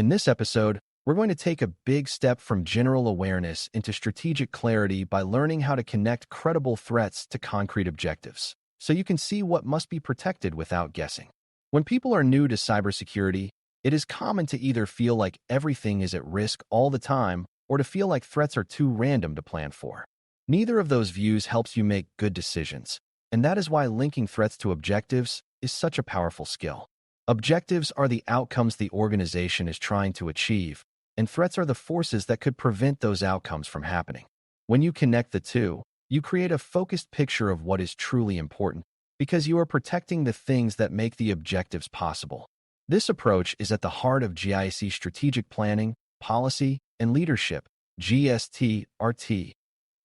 In this episode, we're going to take a big step from general awareness into strategic clarity by learning how to connect credible threats to concrete objectives, so you can see what must be protected without guessing. When people are new to cybersecurity, it is common to either feel like everything is at risk all the time or to feel like threats are too random to plan for. Neither of those views helps you make good decisions, and that is why linking threats to objectives is such a powerful skill. Objectives are the outcomes the organization is trying to achieve, and threats are the forces that could prevent those outcomes from happening. When you connect the two, you create a focused picture of what is truly important, because you are protecting the things that make the objectives possible. This approach is at the heart of GIC strategic planning, policy, and leadership, GST-RT.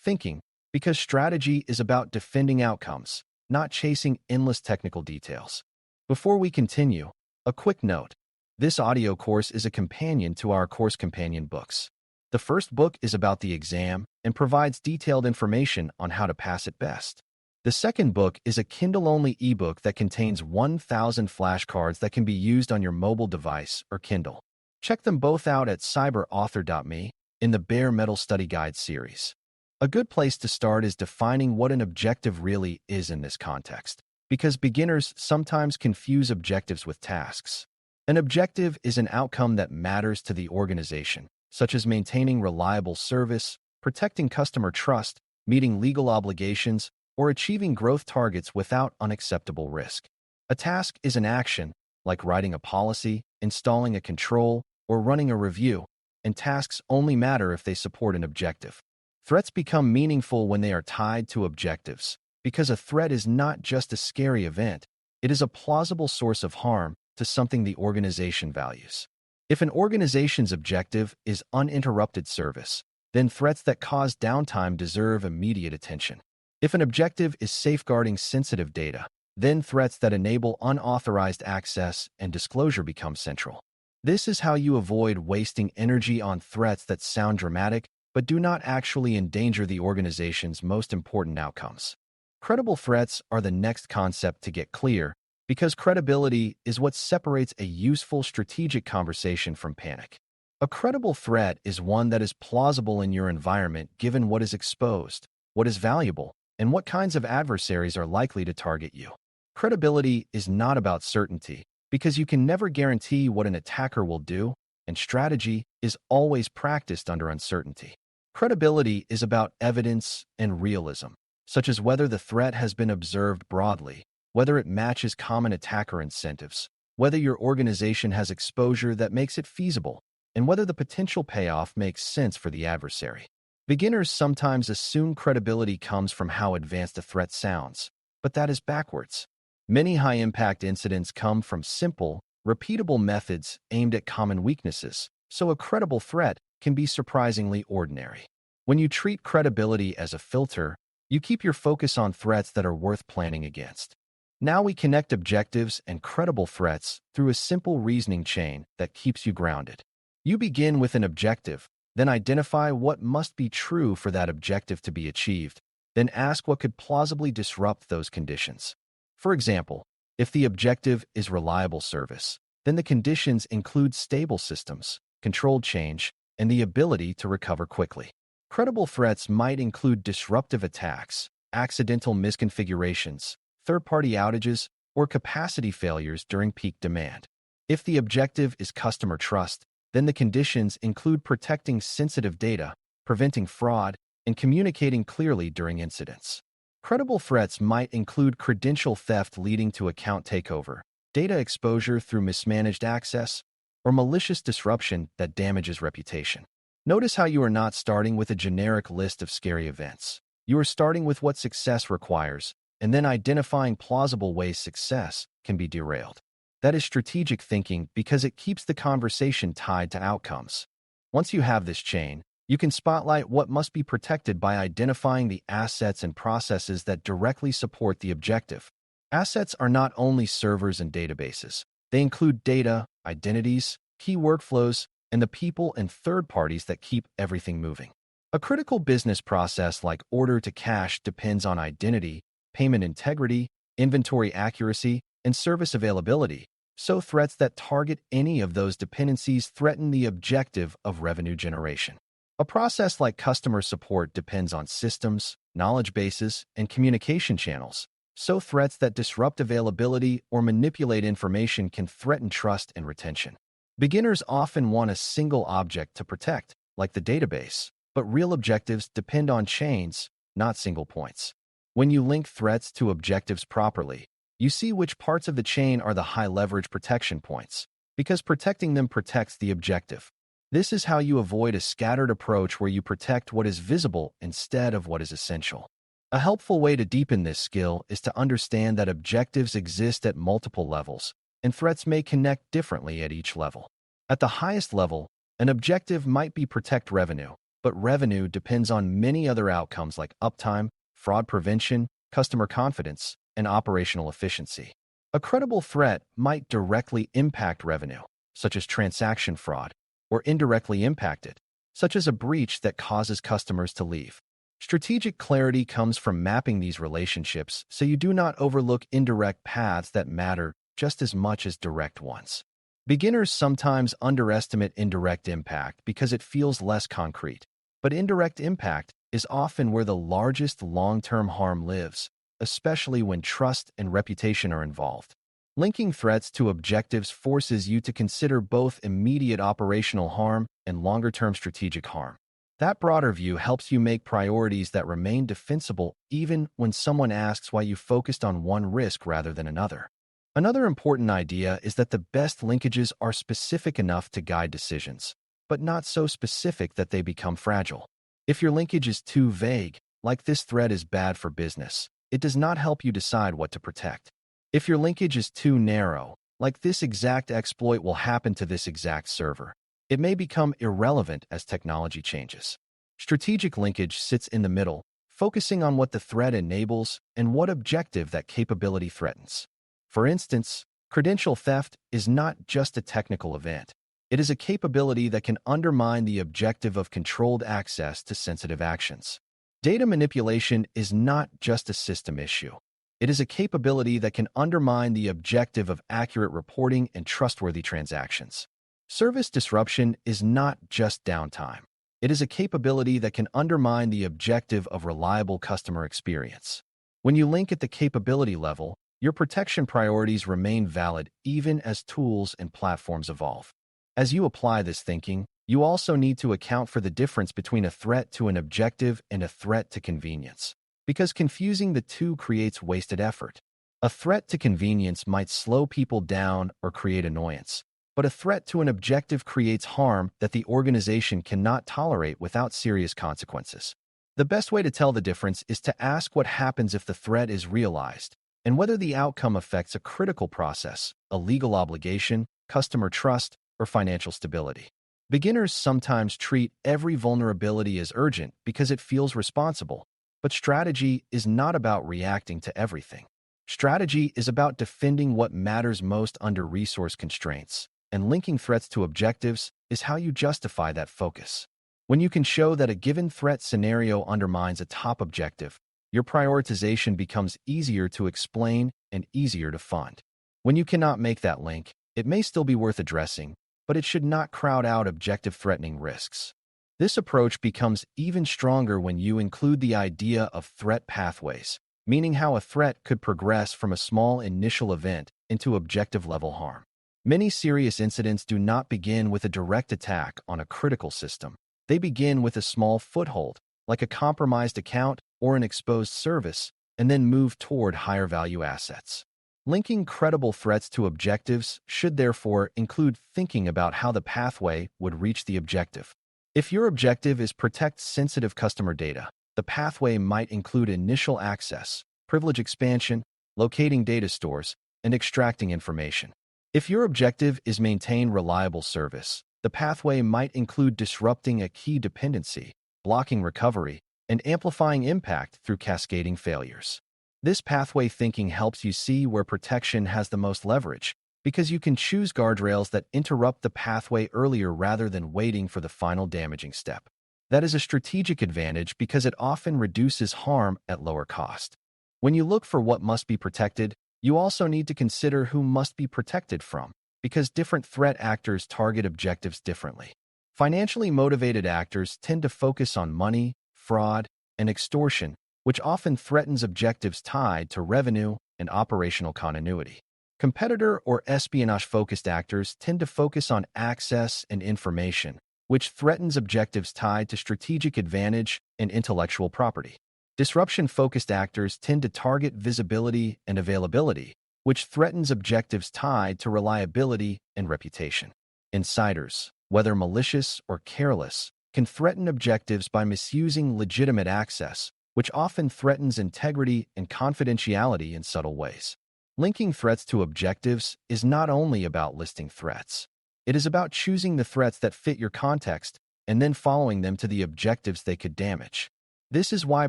Thinking, because strategy is about defending outcomes, not chasing endless technical details. Before we continue, a quick note. This audio course is a companion to our course companion books. The first book is about the exam and provides detailed information on how to pass it best. The second book is a Kindle-only ebook that contains 1,000 flashcards that can be used on your mobile device or Kindle. Check them both out at cyber.author.me in the Bare Metal Study Guide series. A good place to start is defining what an objective really is in this context, because beginners sometimes confuse objectives with tasks. An objective is an outcome that matters to the organization, such as maintaining reliable service, protecting customer trust, meeting legal obligations, or achieving growth targets without unacceptable risk. A task is an action, like writing a policy, installing a control, or running a review, and tasks only matter if they support an objective. Threats become meaningful when they are tied to objectives, because a threat is not just a scary event, it is a plausible source of harm to something the organization values. If an organization's objective is uninterrupted service, then threats that cause downtime deserve immediate attention. If an objective is safeguarding sensitive data, then threats that enable unauthorized access and disclosure become central. This is how you avoid wasting energy on threats that sound dramatic but do not actually endanger the organization's most important outcomes. Credible threats are the next concept to get clear, because credibility is what separates a useful strategic conversation from panic. A credible threat is one that is plausible in your environment given what is exposed, what is valuable, and what kinds of adversaries are likely to target you. Credibility is not about certainty, because you can never guarantee what an attacker will do, and strategy is always practiced under uncertainty. Credibility is about evidence and realism, such as whether the threat has been observed broadly, whether it matches common attacker incentives, whether your organization has exposure that makes it feasible, and whether the potential payoff makes sense for the adversary. Beginners sometimes assume credibility comes from how advanced a threat sounds, but that is backwards. Many high-impact incidents come from simple, repeatable methods aimed at common weaknesses, so a credible threat can be surprisingly ordinary. When you treat credibility as a filter, you keep your focus on threats that are worth planning against. Now we connect objectives and credible threats through a simple reasoning chain that keeps you grounded. You begin with an objective, then identify what must be true for that objective to be achieved, then ask what could plausibly disrupt those conditions. For example, if the objective is reliable service, then the conditions include stable systems, controlled change, and the ability to recover quickly. Credible threats might include disruptive attacks, accidental misconfigurations, third-party outages, or capacity failures during peak demand. If the objective is customer trust, then the conditions include protecting sensitive data, preventing fraud, and communicating clearly during incidents. Credible threats might include credential theft leading to account takeover, data exposure through mismanaged access, or malicious disruption that damages reputation. Notice how you are not starting with a generic list of scary events. You are starting with what success requires, and then identifying plausible ways success can be derailed. That is strategic thinking because it keeps the conversation tied to outcomes. Once you have this chain, you can spotlight what must be protected by identifying the assets and processes that directly support the objective. Assets are not only servers and databases. They include data, identities, key workflows, and the people and third parties that keep everything moving. A critical business process like order-to-cash depends on identity, payment integrity, inventory accuracy, and service availability, so threats that target any of those dependencies threaten the objective of revenue generation. A process like customer support depends on systems, knowledge bases, and communication channels, so threats that disrupt availability or manipulate information can threaten trust and retention. Beginners often want a single object to protect, like the database, but real objectives depend on chains, not single points. When you link threats to objectives properly, you see which parts of the chain are the high-leverage protection points, because protecting them protects the objective. This is how you avoid a scattered approach where you protect what is visible instead of what is essential. A helpful way to deepen this skill is to understand that objectives exist at multiple levels, and threats may connect differently at each level. At the highest level, an objective might be protect revenue, but revenue depends on many other outcomes like uptime, fraud prevention, customer confidence, and operational efficiency. A credible threat might directly impact revenue, such as transaction fraud, or indirectly impact it, such as a breach that causes customers to leave. Strategic clarity comes from mapping these relationships so you do not overlook indirect paths that matter just as much as direct ones. Beginners sometimes underestimate indirect impact because it feels less concrete, but indirect impact is often where the largest long-term harm lives, especially when trust and reputation are involved. Linking threats to objectives forces you to consider both immediate operational harm and longer-term strategic harm. That broader view helps you make priorities that remain defensible even when someone asks why you focused on one risk rather than another. Another important idea is that the best linkages are specific enough to guide decisions, but not so specific that they become fragile. If your linkage is too vague, like this threat is bad for business, it does not help you decide what to protect. If your linkage is too narrow, like this exact exploit will happen to this exact server, it may become irrelevant as technology changes. Strategic linkage sits in the middle, focusing on what the threat enables and what objective that capability threatens. For instance, credential theft is not just a technical event. It is a capability that can undermine the objective of controlled access to sensitive actions. Data manipulation is not just a system issue. It is a capability that can undermine the objective of accurate reporting and trustworthy transactions. Service disruption is not just downtime. It is a capability that can undermine the objective of reliable customer experience. When you link at the capability level, your protection priorities remain valid even as tools and platforms evolve. As you apply this thinking, you also need to account for the difference between a threat to an objective and a threat to convenience, because confusing the two creates wasted effort. A threat to convenience might slow people down or create annoyance, but a threat to an objective creates harm that the organization cannot tolerate without serious consequences. The best way to tell the difference is to ask what happens if the threat is realized, and whether the outcome affects a critical process, a legal obligation, customer trust, or financial stability. Beginners sometimes treat every vulnerability as urgent because it feels responsible, but strategy is not about reacting to everything. Strategy is about defending what matters most under resource constraints, and linking threats to objectives is how you justify that focus. When you can show that a given threat scenario undermines a top objective, your prioritization becomes easier to explain and easier to fund. When you cannot make that link, it may still be worth addressing, but it should not crowd out objective threatening risks. This approach becomes even stronger when you include the idea of threat pathways, meaning how a threat could progress from a small initial event into objective-level harm. Many serious incidents do not begin with a direct attack on a critical system. They begin with a small foothold, like a compromised account or an exposed service, and then move toward higher-value assets. Linking credible threats to objectives should therefore include thinking about how the pathway would reach the objective. If your objective is protect sensitive customer data, the pathway might include initial access, privilege expansion, locating data stores, and extracting information. If your objective is maintain reliable service, the pathway might include disrupting a key dependency, blocking recovery, and amplifying impact through cascading failures. This pathway thinking helps you see where protection has the most leverage, because you can choose guardrails that interrupt the pathway earlier rather than waiting for the final damaging step. That is a strategic advantage because it often reduces harm at lower cost. When you look for what must be protected, You also need to consider who must be protected from, because different threat actors target objectives differently. Financially motivated actors tend to focus on money, fraud, and extortion, which often threatens objectives tied to revenue and operational continuity. Competitor or espionage-focused actors tend to focus on access and information, which threatens objectives tied to strategic advantage and intellectual property. Disruption-focused actors tend to target visibility and availability, which threatens objectives tied to reliability and reputation. Insiders, whether malicious or careless, can threaten objectives by misusing legitimate access, which often threatens integrity and confidentiality in subtle ways. Linking threats to objectives is not only about listing threats. It is about choosing the threats that fit your context and then following them to the objectives they could damage. This is why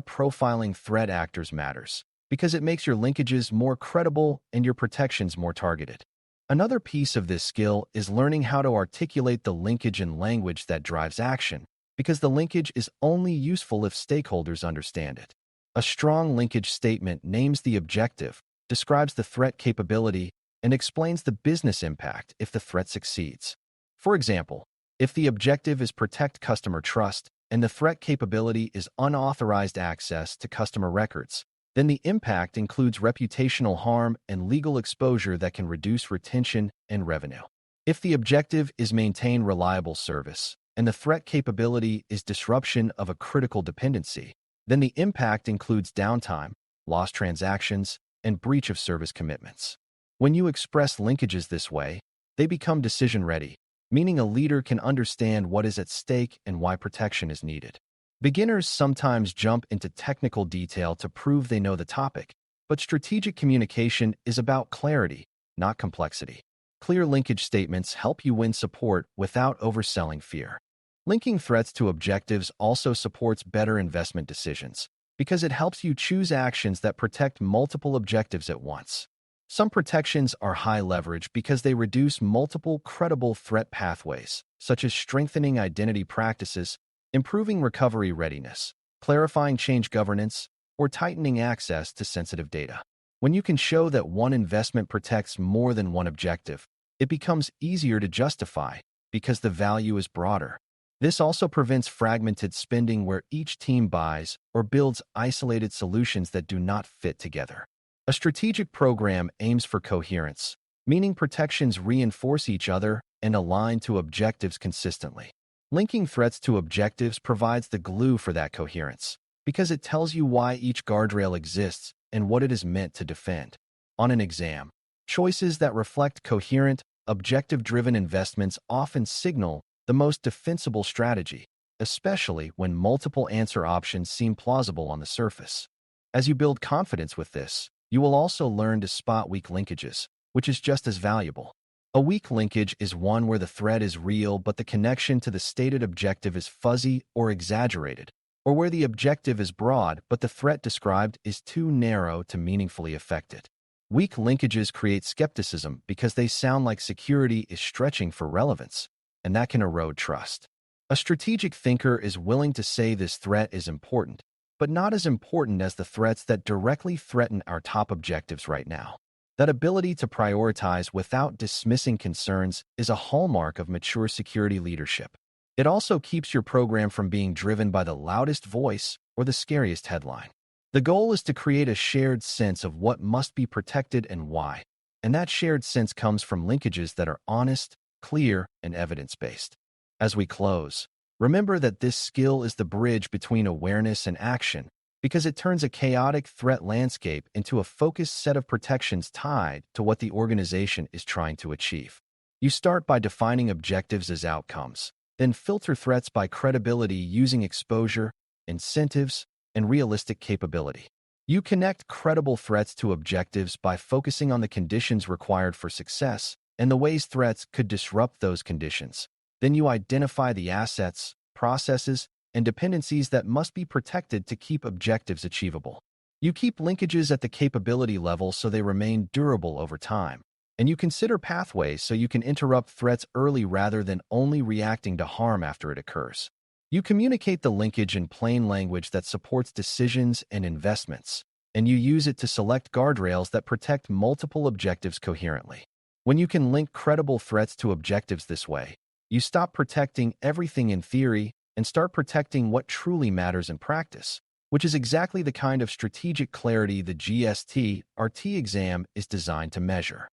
profiling threat actors matters, because it makes your linkages more credible and your protections more targeted. Another piece of this skill is learning how to articulate the linkage in language that drives action, because the linkage is only useful if stakeholders understand it. A strong linkage statement names the objective, describes the threat capability, and explains the business impact if the threat succeeds. For example, if the objective is protect customer trust and the threat capability is unauthorized access to customer records, then the impact includes reputational harm and legal exposure that can reduce retention and revenue. If the objective is maintain reliable service and the threat capability is disruption of a critical dependency, then the impact includes downtime, lost transactions, and breach of service commitments. When you express linkages this way, they become decision-ready, meaning a leader can understand what is at stake and why protection is needed. Beginners sometimes jump into technical detail to prove they know the topic, but strategic communication is about clarity, not complexity. Clear linkage statements help you win support without overselling fear. Linking threats to objectives also supports better investment decisions, because it helps you choose actions that protect multiple objectives at once. Some protections are high leverage because they reduce multiple credible threat pathways, such as strengthening identity practices, improving recovery readiness, clarifying change governance, or tightening access to sensitive data. When you can show that one investment protects more than one objective, it becomes easier to justify because the value is broader. This also prevents fragmented spending where each team buys or builds isolated solutions that do not fit together. A strategic program aims for coherence, meaning protections reinforce each other and align to objectives consistently. Linking threats to objectives provides the glue for that coherence, because it tells you why each guardrail exists and what it is meant to defend. On an exam, choices that reflect coherent, objective-driven investments often signal the most defensible strategy, especially when multiple answer options seem plausible on the surface. As you build confidence with this, you will also learn to spot weak linkages, which is just as valuable. A weak linkage is one where the threat is real but the connection to the stated objective is fuzzy or exaggerated, or where the objective is broad but the threat described is too narrow to meaningfully affect it. Weak linkages create skepticism because they sound like security is stretching for relevance, and that can erode trust. A strategic thinker is willing to say this threat is important, but not as important as the threats that directly threaten our top objectives right now. That ability to prioritize without dismissing concerns is a hallmark of mature security leadership. It also keeps your program from being driven by the loudest voice or the scariest headline. The goal is to create a shared sense of what must be protected and why, and that shared sense comes from linkages that are honest, clear, and evidence-based. As we close, remember that this skill is the bridge between awareness and action, because it turns a chaotic threat landscape into a focused set of protections tied to what the organization is trying to achieve. You start by defining objectives as outcomes, then filter threats by credibility using exposure, incentives, and realistic capability. You connect credible threats to objectives by focusing on the conditions required for success and the ways threats could disrupt those conditions. Then you identify the assets, processes, and dependencies that must be protected to keep objectives achievable. You keep linkages at the capability level so they remain durable over time, and you consider pathways so you can interrupt threats early rather than only reacting to harm after it occurs. You communicate the linkage in plain language that supports decisions and investments, and you use it to select guardrails that protect multiple objectives coherently. When you can link credible threats to objectives this way, you stop protecting everything in theory and start protecting what truly matters in practice, which is exactly the kind of strategic clarity the GST-RT exam is designed to measure.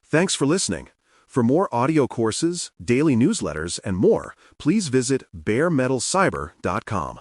Thanks for listening. For more audio courses, daily newsletters, and more, please visit DailyCyber.News.